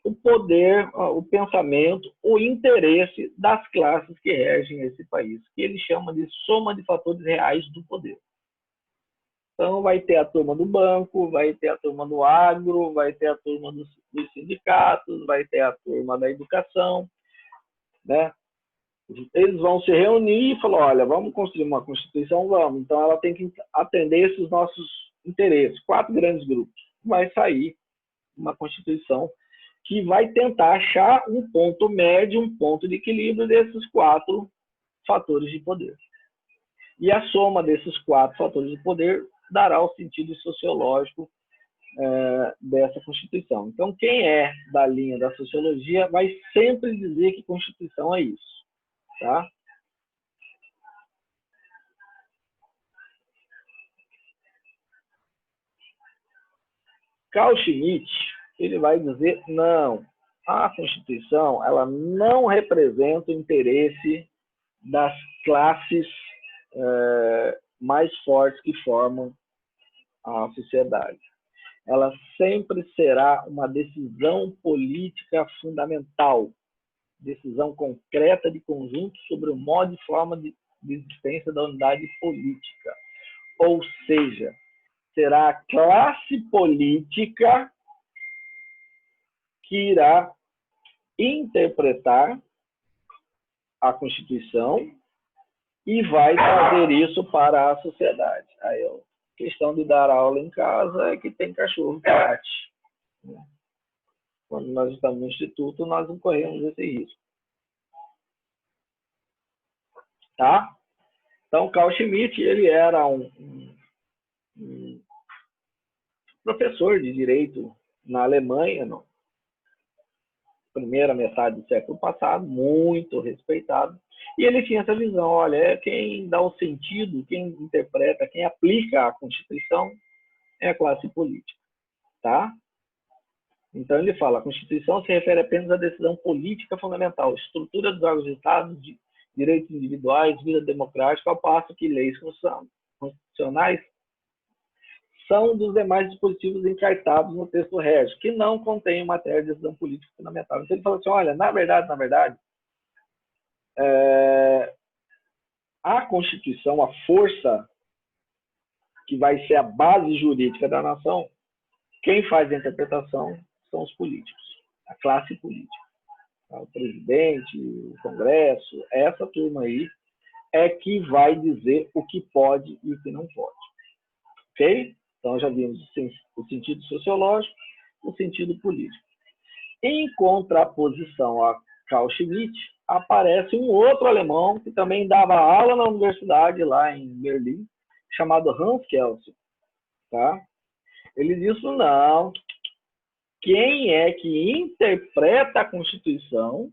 o poder, o pensamento, o interesse das classes que regem esse país, que ele chama de soma de fatores reais do poder. Então, vai ter a turma do banco, vai ter a turma do agro, vai ter a turma dos sindicatos, vai ter a turma da educação, né? Eles vão se reunir e falar, olha, vamos construir uma Constituição, vamos. Então, ela tem que atender esses nossos interesses, 4 grandes grupos. Vai sair uma Constituição que vai tentar achar um ponto médio, um ponto de equilíbrio desses 4 fatores de poder. E a soma desses 4 fatores de poder dará o sentido sociológico dessa Constituição. Então, quem é da linha da sociologia vai sempre dizer que Constituição é isso. Tá? Carl Schmitt, ele vai dizer, não, a Constituição ela não representa o interesse das classes mais fortes que formam a sociedade. Ela sempre será uma decisão política fundamental, decisão concreta de conjunto sobre o modo e forma de existência da unidade política. Ou seja, será a classe política que irá interpretar a Constituição e vai trazer isso para a sociedade. Aí, a questão de dar aula em casa é que tem cachorro que late. Quando nós estamos no instituto, nós não corremos esse risco. Tá? Então, Carl Schmitt, ele era um professor de direito na Alemanha, na primeira metade do século passado, muito respeitado. E ele tinha essa visão, olha, é quem dá o sentido, quem interpreta, quem aplica a Constituição é a classe política, tá? Então ele fala, a Constituição se refere apenas à decisão política fundamental, estrutura dos órgãos de Estado, direitos individuais, vida democrática, ao passo que leis constitucionais são dos demais dispositivos encartados no texto régio, que não contém matéria de decisão política fundamental. Então ele fala assim, olha, na verdade, a Constituição, a força que vai ser a base jurídica da nação, quem faz a interpretação são os políticos, a classe política. O presidente, o Congresso, essa turma aí é que vai dizer o que pode e o que não pode. Ok? Então já vimos o sentido sociológico, o sentido político. Em contraposição a Carl Schmitt, aparece um outro alemão que também dava aula na universidade lá em Berlim, chamado Hans Kelsen. Tá? Ele disse, não, quem é que interpreta a Constituição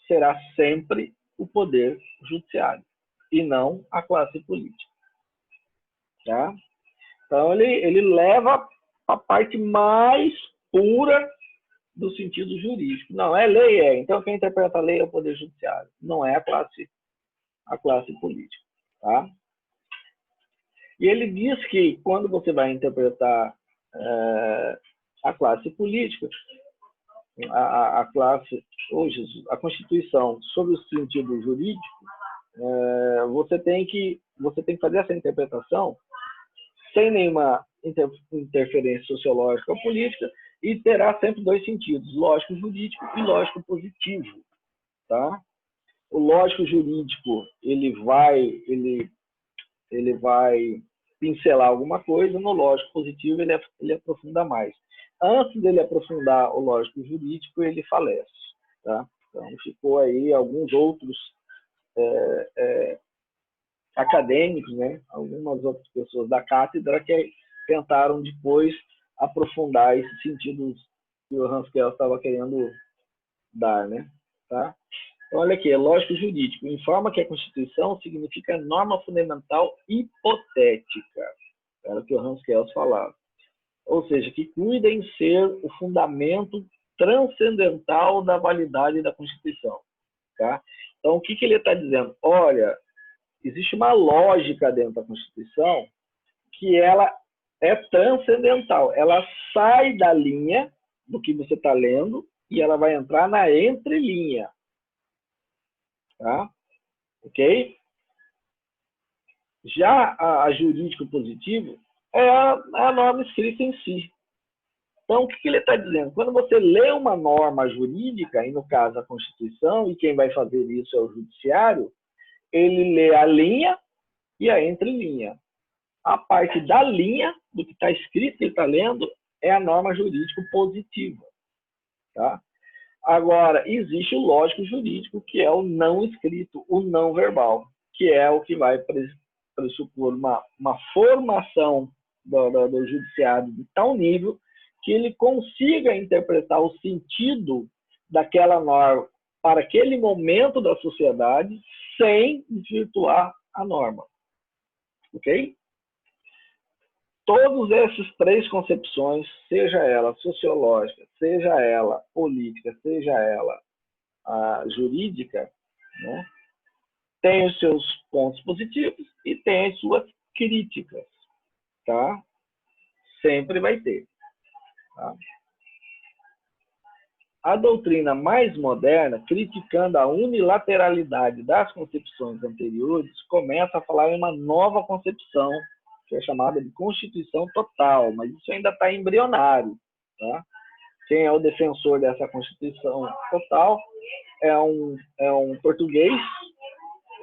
será sempre o poder judiciário e não a classe política. Tá? Então, ele leva a parte mais pura do sentido jurídico. Não, é lei, é. Então, quem interpreta a lei é o poder judiciário. Não é a classe política. Tá? E ele diz que, quando você vai interpretar a classe política, a Constituição sob o sentido jurídico, você tem que fazer essa interpretação sem nenhuma interferência sociológica ou política e terá sempre dois sentidos, lógico-jurídico e lógico-positivo. Tá? O lógico-jurídico ele vai pincelar alguma coisa, no lógico-positivo ele aprofunda mais. Antes dele aprofundar o lógico-jurídico, ele falece. Tá? Então, ficou aí alguns outros acadêmicos, né? Algumas outras pessoas da cátedra que tentaram depois aprofundar esses sentidos que o Hans Kelsen estava querendo dar. Né? Tá? Então, olha aqui, é lógico-jurídico. Informa que a Constituição significa norma fundamental hipotética. Era o que o Hans Kelsen falava. Ou seja, que cuida em ser o fundamento transcendental da validade da Constituição. Tá? Então, o que ele está dizendo? Olha, existe uma lógica dentro da Constituição que ela é transcendental. Ela sai da linha do que você está lendo e ela vai entrar na entrelinha. Tá? Ok? Já a jurídico positivo é a norma escrita em si. Então, o que ele está dizendo? Quando você lê uma norma jurídica, e no caso a Constituição, e quem vai fazer isso é o Judiciário, ele lê a linha e a entrelinha. A parte da linha, do que está escrito que ele está lendo, é a norma jurídico positiva. Tá? Agora, existe o lógico jurídico, que é o não escrito, o não verbal, que é o que vai pressupor uma formação do judiciário de tal nível que ele consiga interpretar o sentido daquela norma para aquele momento da sociedade sem desvirtuar a norma. Ok? Todas essas três concepções, seja ela sociológica, seja ela política, seja ela jurídica, né, tem os seus pontos positivos e tem as suas críticas, tá? Sempre vai ter. Tá? A doutrina mais moderna, criticando a unilateralidade das concepções anteriores, começa a falar em uma nova concepção, que é chamada de Constituição Total, mas isso ainda está embrionário. Tá? Quem é o defensor dessa Constituição Total é um português,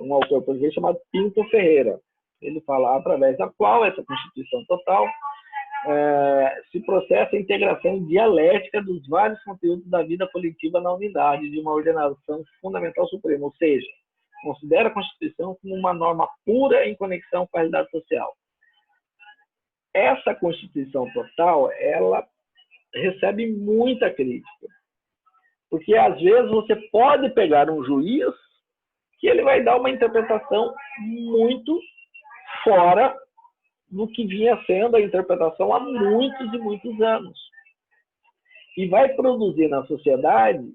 um autor português chamado Pinto Ferreira. Ele fala através da qual essa Constituição Total se processa a integração dialética dos vários conteúdos da vida coletiva na unidade de uma ordenação fundamental suprema, ou seja, considera a Constituição como uma norma pura em conexão com a realidade social. Essa Constituição Total, ela recebe muita crítica, porque às vezes você pode pegar um juiz que ele vai dar uma interpretação muito fora do que vinha sendo a interpretação há muitos e muitos anos. E vai produzir na sociedade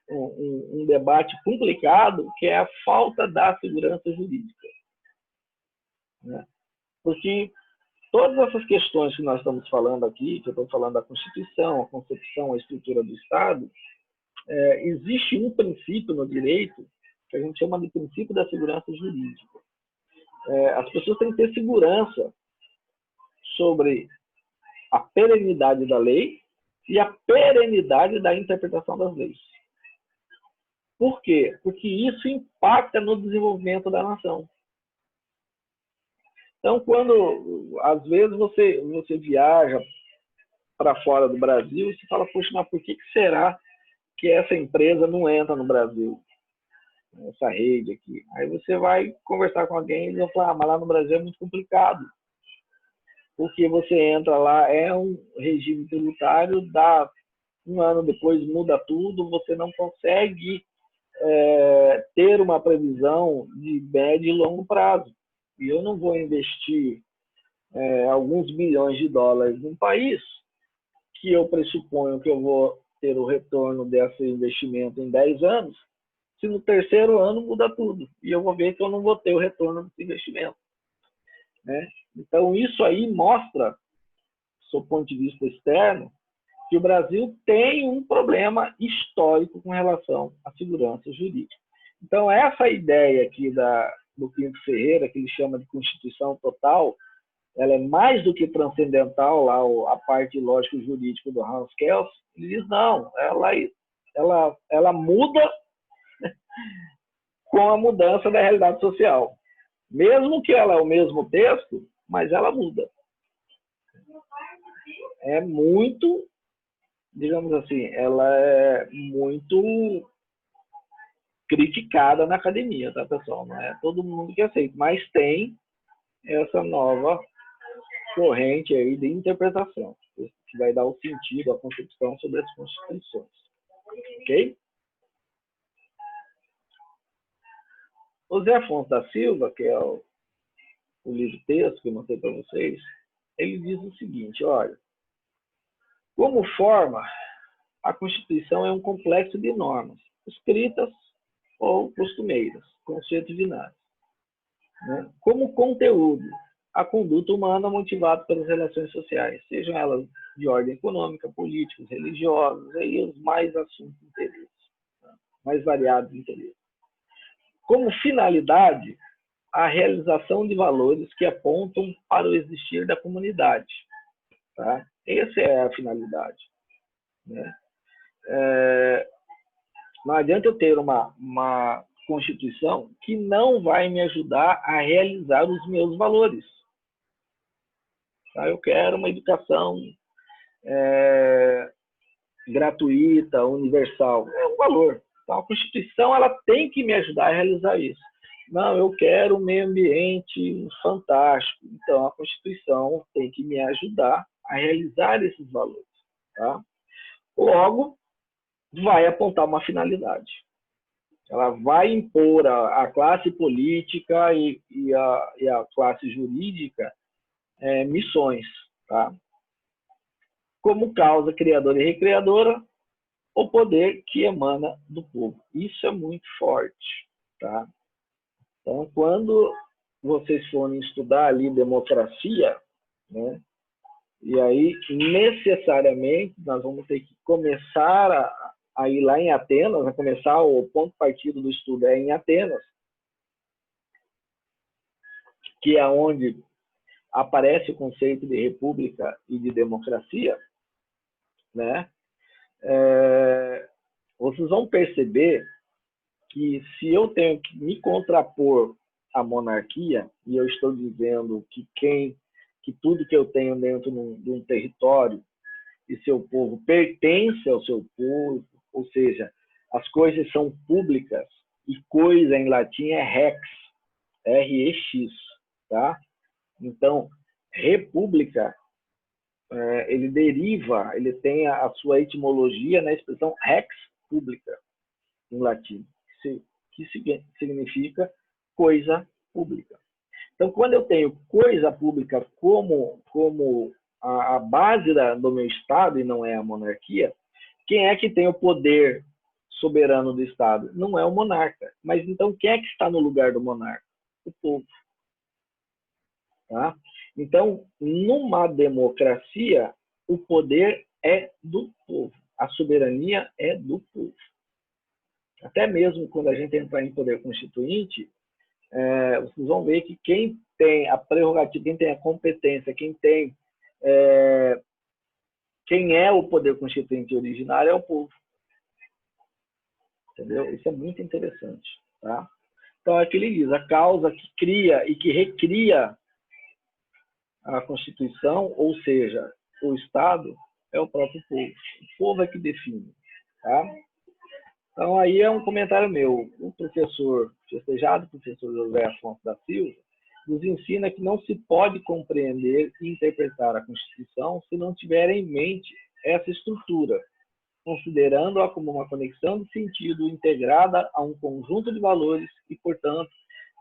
um debate complicado, que é a falta da segurança jurídica. Né? Porque todas essas questões que nós estamos falando aqui, que eu estou falando da Constituição, a concepção, a estrutura do Estado, existe um princípio no direito que a gente chama de princípio da segurança jurídica. As pessoas têm que ter segurança sobre a perenidade da lei e a perenidade da interpretação das leis. Por quê? Porque isso impacta no desenvolvimento da nação. Então, quando, às vezes, você viaja para fora do Brasil e você fala, poxa, mas por que será que essa empresa não entra no Brasil? Essa rede aqui. Aí você vai conversar com alguém e eles vão falar, mas lá no Brasil é muito complicado. Porque você entra lá, é um regime tributário, dá um ano depois muda tudo, você não consegue ter uma previsão de médio e longo prazo. E eu não vou investir alguns bilhões de dólares num país que eu pressuponho que eu vou ter o retorno desse investimento em 10 anos, se no terceiro ano muda tudo. E eu vou ver que eu não vou ter o retorno desse investimento. Né? Então, isso aí mostra, do ponto de vista externo, que o Brasil tem um problema histórico com relação à segurança jurídica. Então, essa ideia aqui do Pinto Ferreira, que ele chama de Constituição Total, ela é mais do que transcendental, lá a parte lógico-jurídica do Hans Kelsen. Ele diz, não, ela muda com a mudança da realidade social. Mesmo que ela é o mesmo texto, mas ela muda. É muito, digamos assim, ela é muito criticada na academia, tá, pessoal? Não é todo mundo que aceita, mas tem essa nova corrente aí de interpretação, que vai dar o sentido, a concepção sobre as constituições. Ok? O Zé Afonso da Silva, que é o livro texto que eu mostrei para vocês, ele diz o seguinte, olha, como forma, a Constituição é um complexo de normas, escritas ou costumeiras, conceitos binários. Né? Como conteúdo, a conduta humana motivada pelas relações sociais, sejam elas de ordem econômica, políticos, religiosos, e os mais assuntos de interesse, né? Mais variados interesses. Como finalidade, a realização de valores que apontam para o existir da comunidade. Tá? Essa é a finalidade. Né? Não adianta eu ter uma Constituição que não vai me ajudar a realizar os meus valores. Tá? Eu quero uma educação gratuita, universal. É um valor. Então, a Constituição ela tem que me ajudar a realizar isso. Não, eu quero um meio ambiente fantástico. Então, a Constituição tem que me ajudar a realizar esses valores. Tá? Logo, vai apontar uma finalidade. Ela vai impor à classe política e à classe jurídica missões. Tá? Como causa criadora e recreadora, o poder que emana do povo. Isso é muito forte. Tá? Então, quando vocês forem estudar ali democracia, né, e aí necessariamente nós vamos ter que começar a ir lá em Atenas, a começar o ponto partido do estudo é em Atenas, que é onde aparece o conceito de república e de democracia, né? Vocês vão perceber que se eu tenho que me contrapor à monarquia, e eu estou dizendo que tudo que eu tenho dentro de um território e seu povo pertence ao seu povo, ou seja, as coisas são públicas, e coisa em latim é rex, R-E-X, tá? Então, república, ele deriva, ele tem a sua etimologia na expressão rex pública, em latim, que significa coisa pública. Então, quando eu tenho coisa pública como a base do meu Estado, e não é a monarquia, quem é que tem o poder soberano do Estado? Não é o monarca. Mas, então, quem é que está no lugar do monarca? O povo. Tá? Então, numa democracia, o poder é do povo. A soberania é do povo. Até mesmo quando a gente entrar em poder constituinte, vocês vão ver que quem tem a prerrogativa, quem tem a competência, quem é o poder constituinte originário é o povo. Entendeu? Isso é muito interessante. Tá? Então, é que ele diz, a causa que cria e que recria a Constituição, ou seja, o Estado, é o próprio povo. O povo é que define. Tá? Então, aí é um comentário meu. O professor festejado, o professor José Afonso da Silva, nos ensina que não se pode compreender e interpretar a Constituição se não tiver em mente essa estrutura, considerando-a como uma conexão de sentido integrada a um conjunto de valores e, portanto,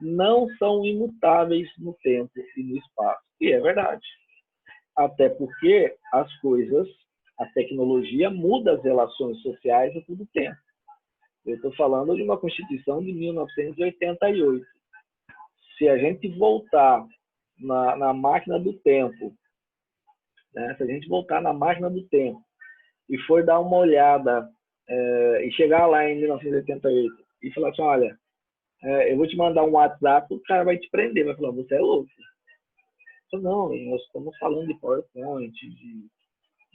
não são imutáveis no tempo e no espaço. E é verdade. Até porque as coisas, a tecnologia muda as relações sociais a todo tempo. Eu estou falando de uma Constituição de 1988. Se a gente voltar na máquina do tempo, né? Se a gente voltar na máquina do tempo e for dar uma olhada e chegar lá em 1988 e falar assim, olha, eu vou te mandar um WhatsApp, o cara vai te prender, vai falar, você é louco. Eu, não, nós estamos falando de PowerPoint,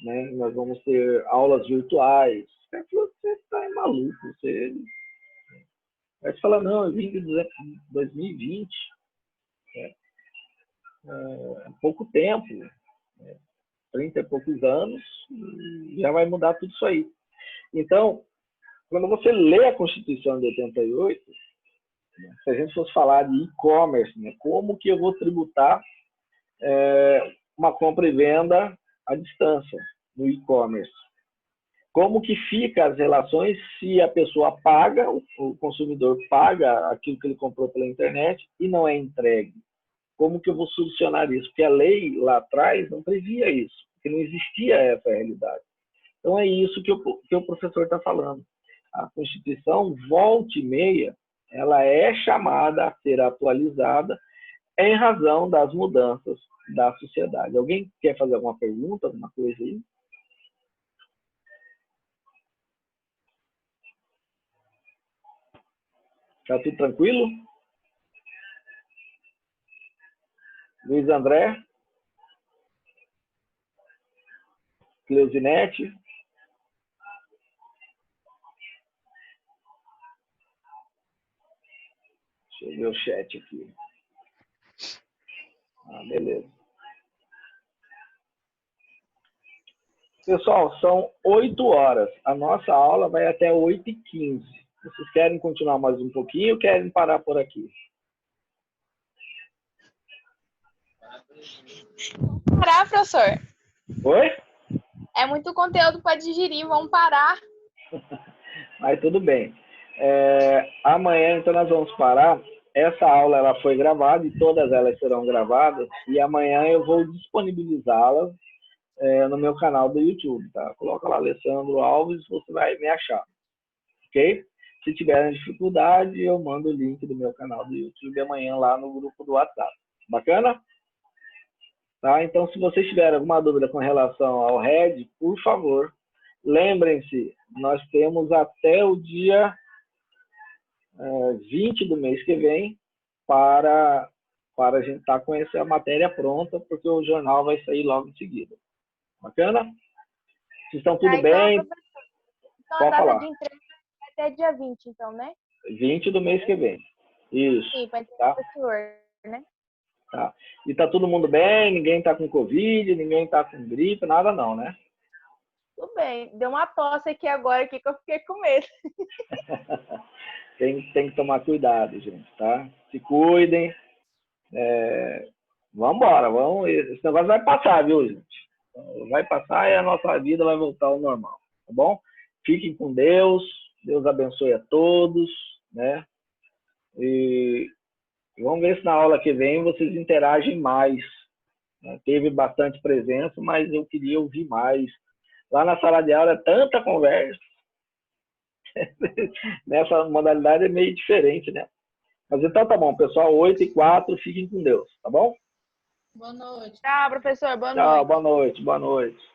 né? Nós vamos ter aulas virtuais. O cara falou, você está maluco, você... Aí você fala, não, eu vim de 2020, pouco tempo, 30 e poucos anos, já vai mudar tudo isso aí. Então, quando você lê a Constituição de 88, se a gente fosse falar de e-commerce, né, como que eu vou tributar uma compra e venda à distância no e-commerce? Como que fica as relações se a pessoa paga, o consumidor paga aquilo que ele comprou pela internet e não é entregue? Como que eu vou solucionar isso? Porque a lei lá atrás não previa isso, porque não existia essa realidade. Então é isso que o professor está falando. A Constituição, volta e meia, ela é chamada a ser atualizada em razão das mudanças da sociedade. Alguém quer fazer alguma pergunta, alguma coisa aí? Está tudo tranquilo? Luiz André? Cleusinete? Deixa eu ver o chat aqui. Beleza. Pessoal, são 8 horas. A nossa aula vai até 8h15. Vocês querem continuar mais um pouquinho ou querem parar por aqui? Parar, professor. Oi? É muito conteúdo para digerir, vamos parar. Mas tudo bem. Amanhã, então, nós vamos parar. Essa aula ela foi gravada e todas elas serão gravadas. E amanhã eu vou disponibilizá-las no meu canal do YouTube, tá? Coloca lá Alessandro Alves, você vai me achar. Ok? Se tiverem dificuldade, eu mando o link do meu canal do YouTube amanhã lá no grupo do WhatsApp. Bacana? Tá? Então, se vocês tiverem alguma dúvida com relação ao RED, por favor, lembrem-se, nós temos até o dia 20 do mês que vem para a gente estar com essa matéria pronta, porque o jornal vai sair logo em seguida. Bacana? Vocês estão tudo bem? Então a Pode data falar. de entrega é até dia 20, então, né? 20 do mês que vem. Isso. Sim, para entregar Tá? para o senhor, né? Tá. E tá todo mundo bem? Ninguém tá com Covid, ninguém tá com gripe, nada não, né? Tudo bem. Deu uma tosse aqui agora que eu fiquei com medo. tem que tomar cuidado, gente, tá? Se cuidem. Vamos embora, vamos. Esse negócio vai passar, viu, gente? Vai passar e a nossa vida vai voltar ao normal, tá bom? Fiquem com Deus. Deus abençoe a todos, né? E vamos ver se na aula que vem vocês interagem mais. Né? Teve bastante presença, mas eu queria ouvir mais. Lá na sala de aula é tanta conversa. Nessa modalidade é meio diferente, né? Mas então tá bom, pessoal. 8h04, fiquem com Deus, tá bom? Boa noite. Tchau, professor. Boa Tchau, noite. boa noite, boa noite.